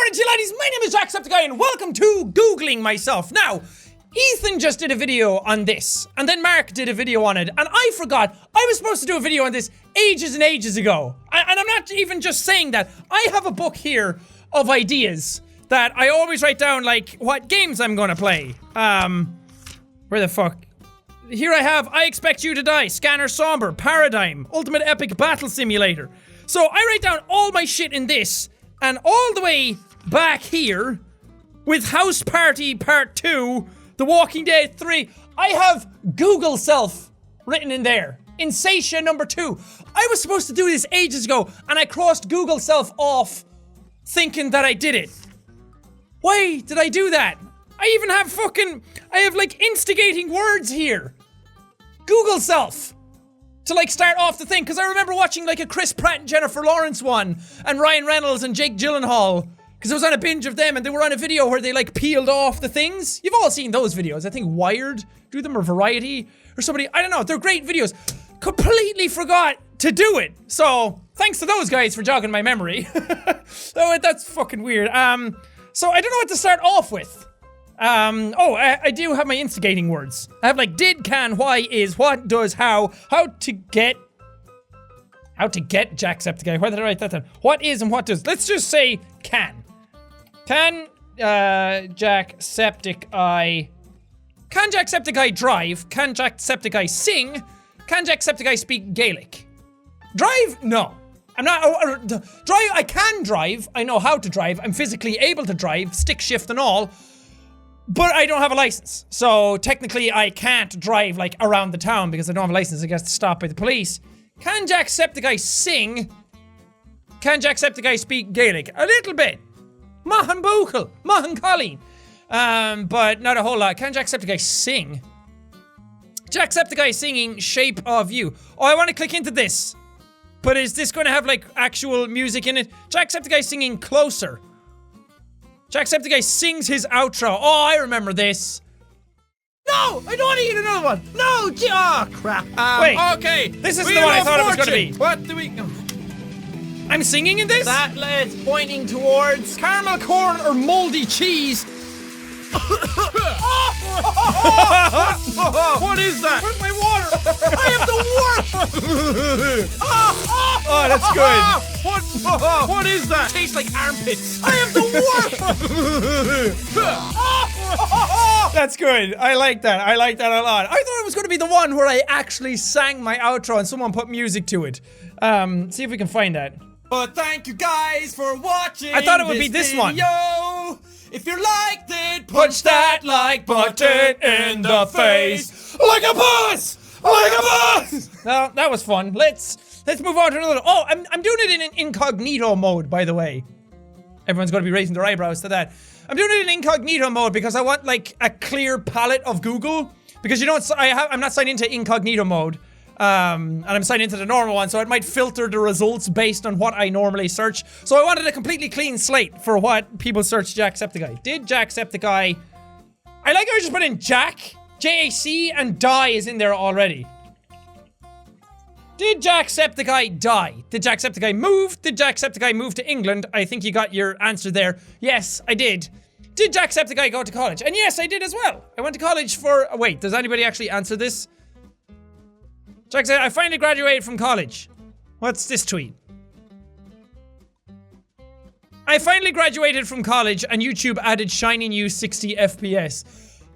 morning to you ladies, my name is JACKSEPTICEYE and welcome to Googling myself. Now, Ethan just did a video on this, and then Mark did a video on it, and I forgot I was supposed to do a video on this ages and ages ago. And I'm not even just saying that. I have a book here of ideas that I always write down, like, what games I'm gonna play. Where the fuck? Here I have I Expect You to Die, Scanner Somber, Paradigm, Ultimate Epic Battle Simulator. So I write down all my shit in this, and all the way back here, with House Party Part 2, The Walking Dead 3, I have Google Self written in there. Insatia number 2. I was supposed to do this ages ago, and I crossed Google Self off, thinking that I did it. Why did I do that? I even have I have like instigating words here. Google Self. To like start off the thing, because I remember watching like a Chris Pratt and Jennifer Lawrence one, and Ryan Reynolds and Jake Gyllenhaal, because I was on a binge of them and they were on a video where they like peeled off the things. You've all seen those videos. I think Wired do them, or Variety, or somebody, I don't know, they're great videos. Completely forgot to do it. So, thanks to those guys for jogging my memory. That's fucking weird. So I don't know what to start off with. I do have my instigating words. I have like did, can, why, is, what, does, how to get JACKSEPTICEYE. Where did I write that down? What is and what does. Let's just say can. Can, JACKSEPTICEYE. Can JACKSEPTICEYE drive? Can JACKSEPTICEYE sing? Can JACKSEPTICEYE speak Gaelic? Drive? No. I'm not, drive, I can drive. I know how to drive. I'm physically able to drive, stick shift and all. But I don't have a license, so technically I can't drive like around the town because I don't have a license. I get stopped by the police. Can JACKSEPTICEYE sing? Can JACKSEPTICEYE speak Gaelic? A little bit. Mahan Buchel, Mahan Colleen. But not a whole lot. Can JACKSEPTICEYE sing? JACKSEPTICEYE singing Shape of You. Oh, I want to click into this. But is this going to have like actual music in it? JACKSEPTICEYE singing Closer. JACKSEPTICEYE sings his outro. Oh, I remember this. No! I don't want to eat another one! No! Oh, crap. Wait. Okay. This isn't the one I thought it was going to be. What do we... I'm singing in this? That lead's pointing towards caramel corn or moldy cheese. What is that? Where's my water? I have the worst! Oh, that's good. What is that? Tastes like armpits. I have the worst! That's good. I like that. I like that a lot. I thought it was going to be the one where I actually sang my outro and someone put music to it. See if we can find that. But thank you guys for watching. I thought it would be this one. If you liked it, punch that like button in the face. Like a boss! Like a boss! No, that was fun. Let's move on to another. Oh, I'm doing it in an incognito mode, by the way. Everyone's going to be raising their eyebrows to that. I'm doing it in incognito mode because I want like a clear palette of Google. Because you know what, I'm not signed into incognito mode. And I'm signed into the normal one, so it might filter the results based on what I normally search. So I wanted a completely clean slate for what people search JACKSEPTICEYE. Did JACKSEPTICEYE... I like how I just put in Jack, J-A-C, and die is in there already. Did JACKSEPTICEYE die? Did JACKSEPTICEYE move? Did JACKSEPTICEYE move to England? I think you got your answer there. Yes, I did. Did JACKSEPTICEYE go to college? And yes, I did as well. I went to college for... Wait, does anybody actually answer this? JACKSEPTICEYE, I finally graduated from college. What's this tweet? I finally graduated from college and YouTube added shiny new 60 FPS.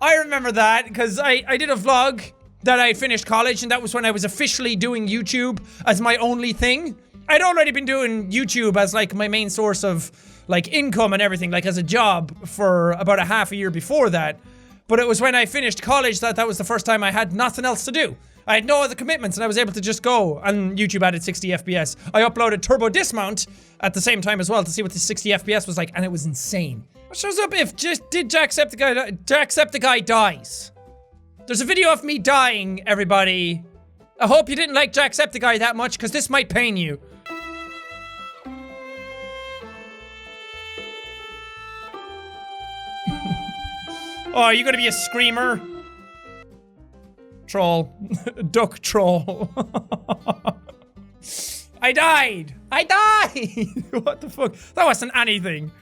I remember that because I did a vlog that I finished college, and that was when I was officially doing YouTube as my only thing. I'd already been doing YouTube as like my main source of like income and everything, like as a job for about a half a year before that. But it was when I finished college that was the first time I had nothing else to do. I had no other commitments and I was able to just go, and YouTube added 60 FPS. I uploaded Turbo Dismount at the same time as well to see what the 60 FPS was like, and it was insane. What shows up if did JACKSEPTICEYE dies? There's a video of me dying, everybody. I hope you didn't like JACKSEPTICEYE that much, because this might pain you. Oh, are you gonna be a screamer? Troll. Duck troll. I died! I died! What the fuck? That wasn't anything.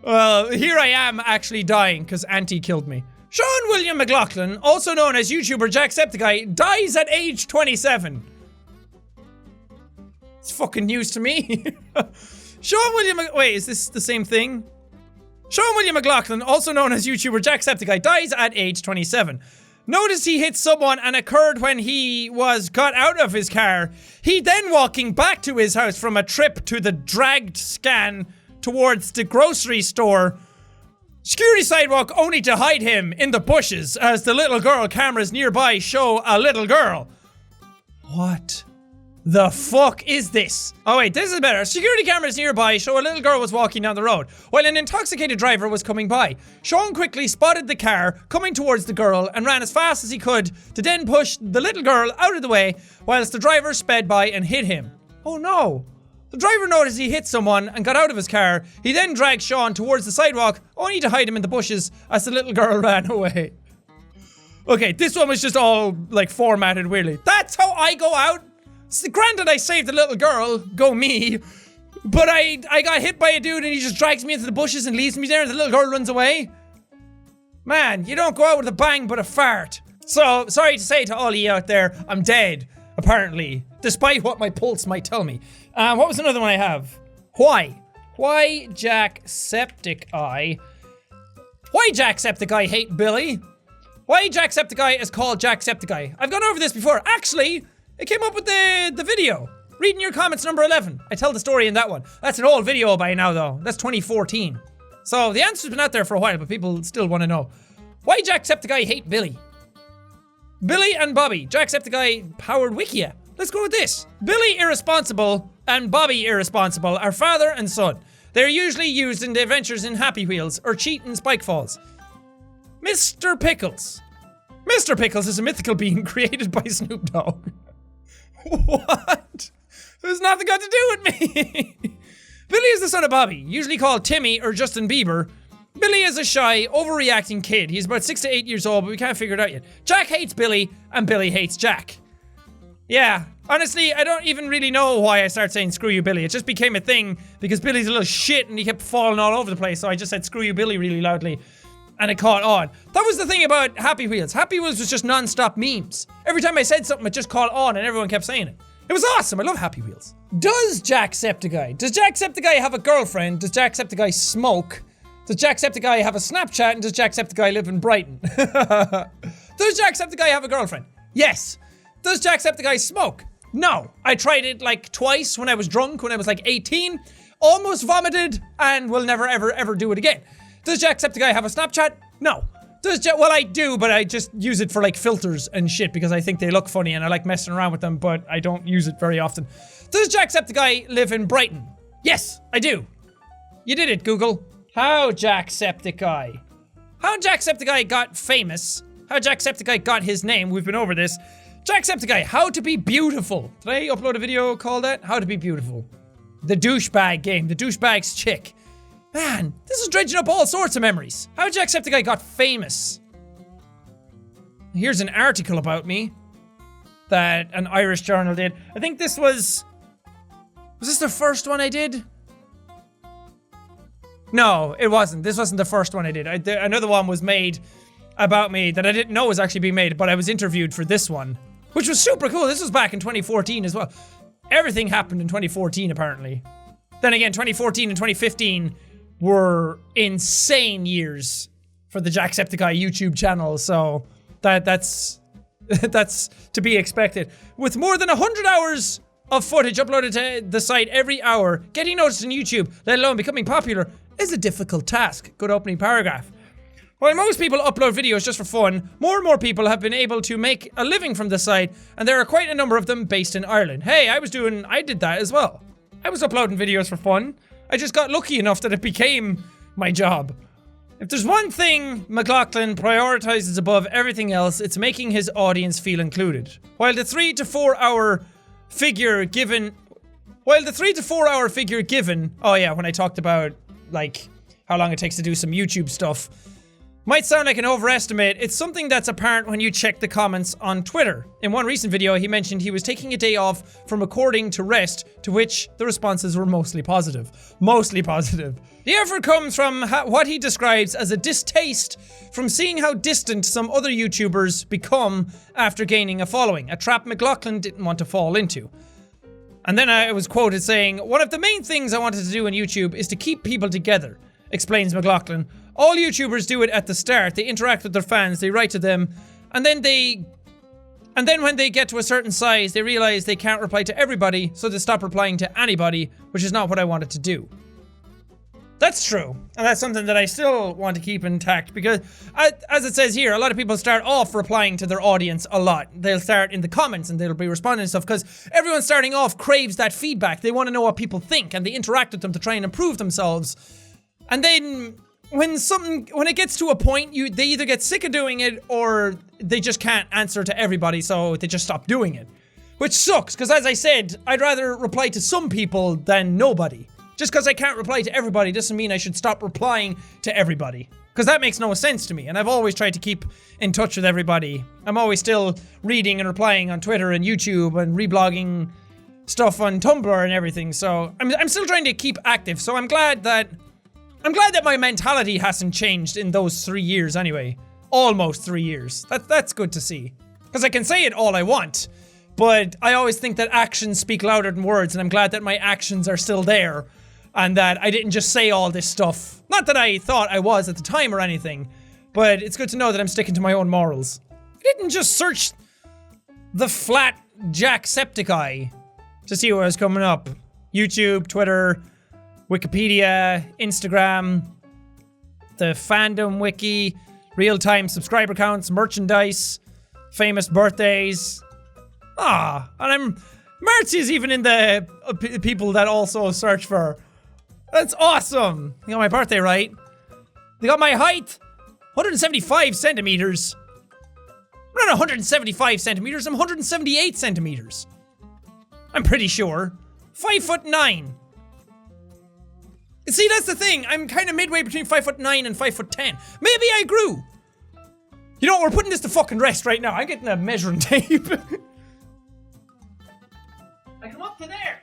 Well, here I am actually dying because Auntie killed me. Sean William McLaughlin, also known as YouTuber Jacksepticeye, dies at age 27. It's fucking news to me. Sean William... Wait, is this the same thing? Sean William McLaughlin, also known as YouTuber Jacksepticeye, dies at age 27. Notice he hit someone and occurred when he got out of his car. He then walking back to his house from a trip to the dragged scan towards the grocery store. Security sidewalk only to hide him in the bushes as the little girl cameras nearby show a little girl. What the fuck is this? Oh wait, this is better. Security cameras nearby show a little girl was walking down the road while an intoxicated driver was coming by. Sean quickly spotted the car coming towards the girl and ran as fast as he could to then push the little girl out of the way whilst the driver sped by and hit him. Oh no. The driver noticed he hit someone and got out of his car. He then dragged Sean towards the sidewalk only to hide him in the bushes as the little girl ran away. Okay, this one was just all like formatted weirdly. That's how I go out? Granted, I saved the little girl, go me, but I got hit by a dude and he just drags me into the bushes and leaves me there and the little girl runs away. Man, you don't go out with a bang but a fart. So, sorry to say to all of you out there, I'm dead, apparently, despite what my pulse might tell me. What was another one I have? Why? Why Jacksepticeye? Why Jacksepticeye hate Billy? Why Jacksepticeye is called Jacksepticeye? I've gone over this before. Actually, it came up with the video. Reading your comments number 11. I tell the story in that one. That's an old video by now though. That's 2014. So the answer's been out there for a while, but people still want to know. Why Jacksepticeye hate Billy? Billy and Bobby. Jacksepticeye powered Wikia. Let's go with this. Billy Irresponsible and Bobby Irresponsible are father and son. They're usually used in the adventures in Happy Wheels or Cheat in Spike Falls. Mr. Pickles. Mr. Pickles is a mythical being created by Snoop Dogg. What? There's nothing got to do with me. Billy is the son of Bobby, usually called Timmy or Justin Bieber. Billy is a shy, overreacting kid. He's about 6 to 8 years old, but we can't figure it out yet. Jack hates Billy, and Billy hates Jack. Yeah, honestly, I don't even really know why I started saying screw you, Billy. It just became a thing because Billy's a little shit and he kept falling all over the place, so I just said screw you, Billy really loudly. And it caught on. That was the thing about Happy Wheels. Happy Wheels was just non-stop memes. Every time I said something, it just caught on and everyone kept saying it. It was awesome. I love Happy Wheels. Does Jacksepticeye have a girlfriend? Does Jacksepticeye smoke? Does Jacksepticeye have a Snapchat? And does Jacksepticeye live in Brighton? Does Jacksepticeye have a girlfriend? Yes. Does Jacksepticeye smoke? No. I tried it like twice when I was drunk, when I was like 18. Almost vomited and will never ever do it again. Does Jacksepticeye have a Snapchat? No. Well, I do, but I just use it for like filters and shit because I think they look funny and I like messing around with them, but I don't use it very often. Does Jacksepticeye live in Brighton? Yes, I do. You did it, Google. How Jacksepticeye got famous. How Jacksepticeye got his name. We've been over this. Jacksepticeye, how to be beautiful. Did I upload a video called that? How to be beautiful. The douchebag game. The douchebag's chick. Man, this is dredging up all sorts of memories. How Jacksepticeye got famous. Here's an article about me that an Irish journal did. I think this was this the first one I did? No, it wasn't. This wasn't the first one I did. Another one was made about me that I didn't know was actually being made, but I was interviewed for this one, which was super cool. This was back in 2014 as well. Everything happened in 2014, apparently. Then again, 2014 and 2015 were insane years for the Jacksepticeye YouTube channel, so that's to be expected. With more than 100 hours of footage uploaded to the site every hour, getting noticed on YouTube, let alone becoming popular, is a difficult task. Good opening paragraph. While most people upload videos just for fun, more and more people have been able to make a living from the site, and there are quite a number of them based in Ireland. Hey, I did that as well. I was uploading videos for fun. I just got lucky enough that it became my job. If there's one thing McLaughlin prioritizes above everything else, it's making his audience feel included. While the 3 to 4 hour figure given, oh yeah, when I talked about like how long it takes to do some YouTube stuff, Might sound like an overestimate, it's something that's apparent when you check the comments on Twitter. In one recent video, he mentioned he was taking a day off from recording to rest, to which the responses were mostly positive. Mostly positive. The effort comes from what he describes as a distaste from seeing how distant some other YouTubers become after gaining a following, a trap McLaughlin didn't want to fall into. And then I was quoted saying, "One of the main things I wanted to do on YouTube is to keep people together," explains McLaughlin. "All YouTubers do it at the start. They interact with their fans, they write to them, and then when they get to a certain size, they realize they can't reply to everybody, so they stop replying to anybody, which is not what I wanted to do." That's true, and that's something that I still want to keep intact, because as it says here, a lot of people start off replying to their audience a lot. They'll start in the comments and they'll be responding to stuff, because everyone starting off craves that feedback. They want to know what people think, and they interact with them to try and improve themselves. And then when it gets to a point, they either get sick of doing it or they just can't answer to everybody, so they just stop doing it. Which sucks, because as I said, I'd rather reply to some people than nobody. Just because I can't reply to everybody doesn't mean I should stop replying to everybody. Because that makes no sense to me, and I've always tried to keep in touch with everybody. I'm always still reading and replying on Twitter and YouTube and reblogging stuff on Tumblr and everything, so I'm still trying to keep active, so I'm glad that my mentality hasn't changed in those 3 years anyway. Almost 3 years. That's good to see. Because I can say it all I want, but I always think that actions speak louder than words, and I'm glad that my actions are still there, and that I didn't just say all this stuff. Not that I thought I was at the time or anything, but it's good to know that I'm sticking to my own morals. I didn't just search the flat JACKSEPTICEYE to see what was coming up. YouTube, Twitter, Wikipedia, Instagram, the fandom wiki, real-time subscriber counts, merchandise, famous birthdays. And Marcy's even in the people that also search for. That's awesome. You got my birthday right. They got my height, 175 centimeters. I'm not 175 centimeters, I'm 178 centimeters. I'm pretty sure. 5'9". See, that's the thing. I'm kind of midway between 5'9" and 5'10". Maybe I grew. You know what? We're putting this to fucking rest right now. I'm getting a measuring tape. I come up to there.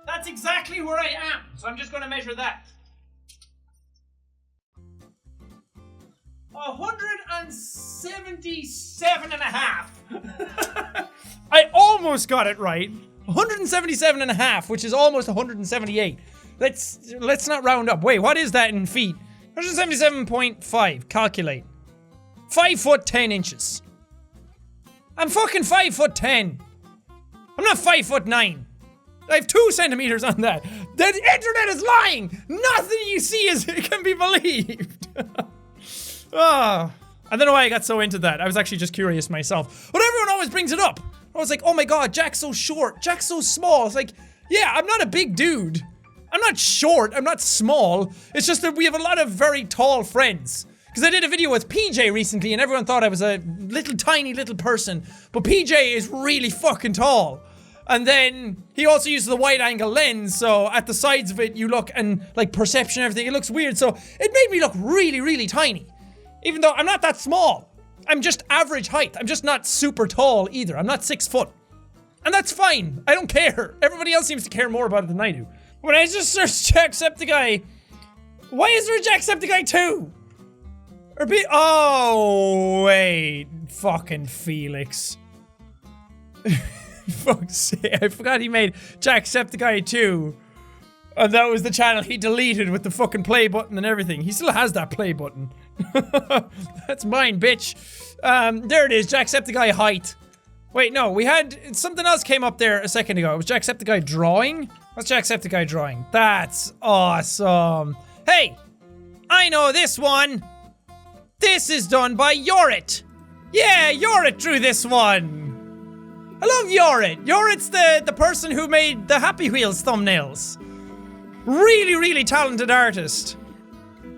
That's exactly where I am. So I'm just going to measure that. 177 and a half. I almost got it right. 177 and a half, which is almost 178. Let's not round up. Wait, what is that in feet? 177.5. Calculate. 5'10". I'm fucking 5'10". I'm not 5'9". I have 2 centimeters on that. The internet is lying. Nothing you see can be believed. I don't know why I got so into that. I was actually just curious myself. But everyone always brings it up. I was like, oh my god, Jack's so short. Jack's so small. It's like, yeah, I'm not a big dude. I'm not short. I'm not small. It's just that we have a lot of very tall friends. Because I did a video with PJ recently and everyone thought I was a little tiny little person. But PJ is really fucking tall. And then he also uses the wide angle lens, so at the sides of it you look, and like perception and everything, it looks weird, so it made me look really, really tiny. Even though I'm not that small. I'm just average height. I'm just not super tall either. I'm not 6 foot. And that's fine. I don't care. Everybody else seems to care more about it than I do. When I just searched JACKSEPTICEYE, why is there a JACKSEPTICEYE 2? Oh, wait. Fucking Felix. Fuck's sake, I forgot he made JACKSEPTICEYE 2. And that was the channel he deleted with the fucking play button and everything. He still has that play button. That's mine, bitch. There it is, JACKSEPTICEYE height. Wait, no, we had something else came up there a second ago. It was JACKSEPTICEYE drawing? What's JACKSEPTICEYE drawing? That's awesome. Hey, I know this one. This is done by Yorit. Yeah, Yorit drew this one. I love Yorit. Yorit's the person who made the Happy Wheels thumbnails. Really, really talented artist.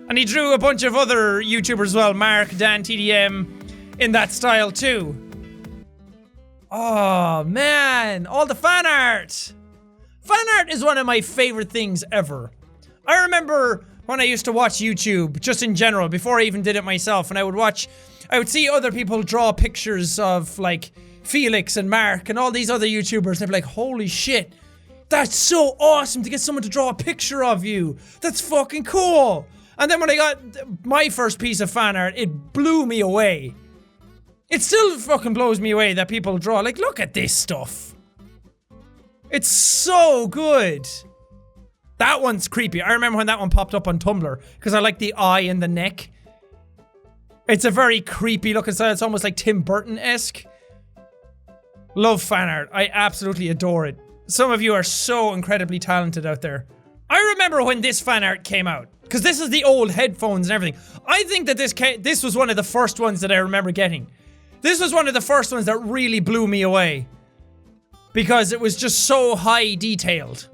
And he drew a bunch of other YouTubers as well. Mark, Dan, TDM, in that style too. Oh man, all the fan art. Fan art is one of my favorite things ever. I remember when I used to watch YouTube, just in general, before I even did it myself, and I would see other people draw pictures of, like, Felix and Mark and all these other YouTubers, and I'd be like, holy shit, that's so awesome to get someone to draw a picture of you. That's fucking cool. And then when I got my first piece of fan art, it blew me away. It still fucking blows me away that people draw, like, look at this stuff. It's so good. That one's creepy. I remember when that one popped up on Tumblr, because I like the eye and the neck. It's a very creepy looking style. It's almost like Tim Burton-esque. Love fan art. I absolutely adore it. Some of you are so incredibly talented out there. I remember when this fan art came out, because this is the old headphones and everything. I think that this was one of the first ones that I remember getting. This was one of the first ones that really blew me away, because it was just so high detailed.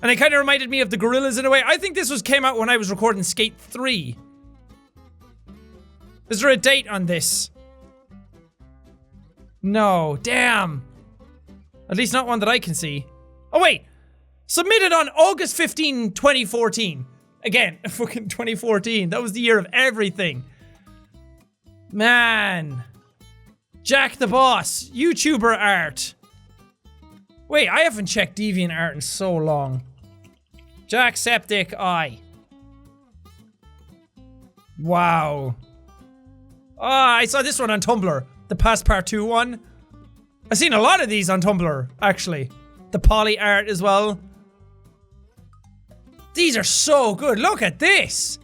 And it kind of reminded me of the Gorillas in a way. I think this came out when I was recording Skate 3. Is there a date on this? No, damn. At least not one that I can see. Oh wait, submitted on August 15, 2014. Again, fucking 2014. That was the year of everything. Man. Jack the Boss, YouTuber art. Wait, I haven't checked DeviantArt in so long. JACKSEPTICEYE. Wow. Ah, I saw this one on Tumblr. The Past Part 2 one. I've seen a lot of these on Tumblr, actually. The poly art as well. These are so good. Look at this.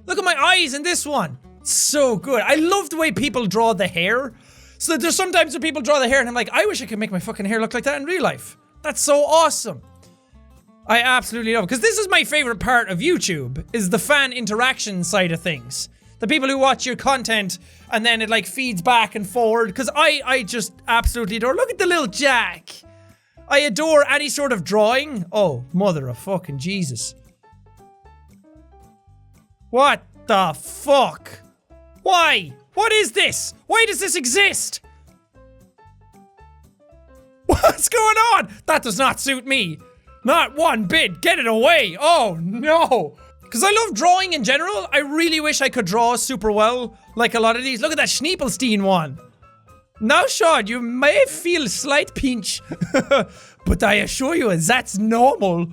Look at my eyes in this one. So good. I love the way people draw the hair. So there's sometimes when people draw the hair and I'm like, I wish I could make my fucking hair look like that in real life. That's so awesome. I absolutely love it. Because this is my favorite part of YouTube, is the fan interaction side of things. The people who watch your content and then it like feeds back and forward. Because I just absolutely adore. Look at the little Jack. I adore any sort of drawing. Oh, mother of fucking Jesus. What the fuck? Why? What is this? Why does this exist? What's going on? That does not suit me. Not one bit. Get it away. Oh no. Because I love drawing in general. I really wish I could draw super well, like a lot of these. Look at that Schneepelstein one. Now, Sean, you may feel a slight pinch, but I assure you that's normal.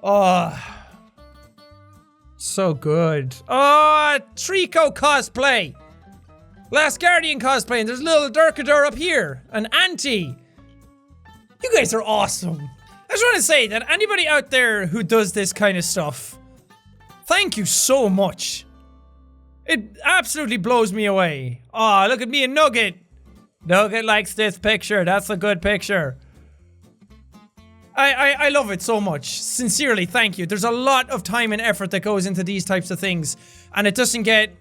Oh, so good. Oh, Trico cosplay. Last Guardian cosplay, and there's little Durkador up here. An Auntie. You guys are awesome. I just want to say that anybody out there who does this kind of stuff, thank you so much. It absolutely blows me away. Aw, look at me and Nugget. Nugget likes this picture. That's a good picture. I love it so much. Sincerely, thank you. There's a lot of time and effort that goes into these types of things, and it doesn't get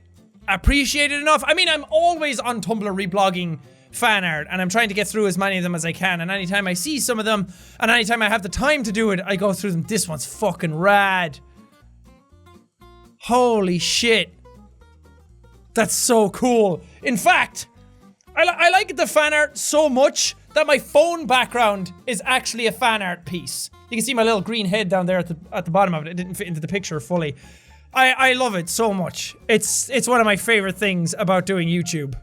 appreciated enough. I mean, I'm always on Tumblr reblogging fan art, and I'm trying to get through as many of them as I can, and anytime I see some of them, and anytime I have the time to do it, I go through them. This one's fucking rad. Holy shit. That's so cool. In fact, I like the fan art so much that my phone background is actually a fan art piece. You can see my little green head down there at the bottom of it. It didn't fit into the picture fully. I love it so much. It's one of my favorite things about doing YouTube.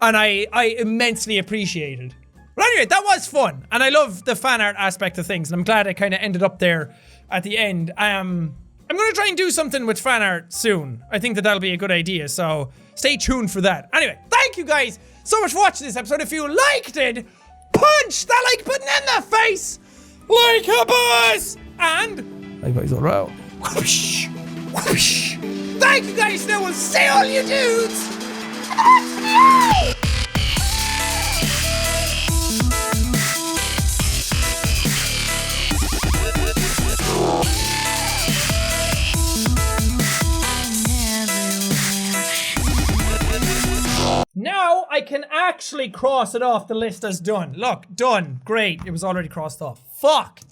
And I immensely appreciate it. But anyway, that was fun. And I love the fan art aspect of things. And I'm glad I kind of ended up there at the end. I'm going to try and do something with fan art soon. I think that'll be a good idea. So stay tuned for that. Anyway, thank you guys so much for watching this episode. If you liked it, punch that like button in the face like a boss. And I guys are out. Whoosh, whoosh. Thank you guys. Now we'll see all you dudes. Now I can actually cross it off the list as done. Look, done. Great. It was already crossed off. Fuck.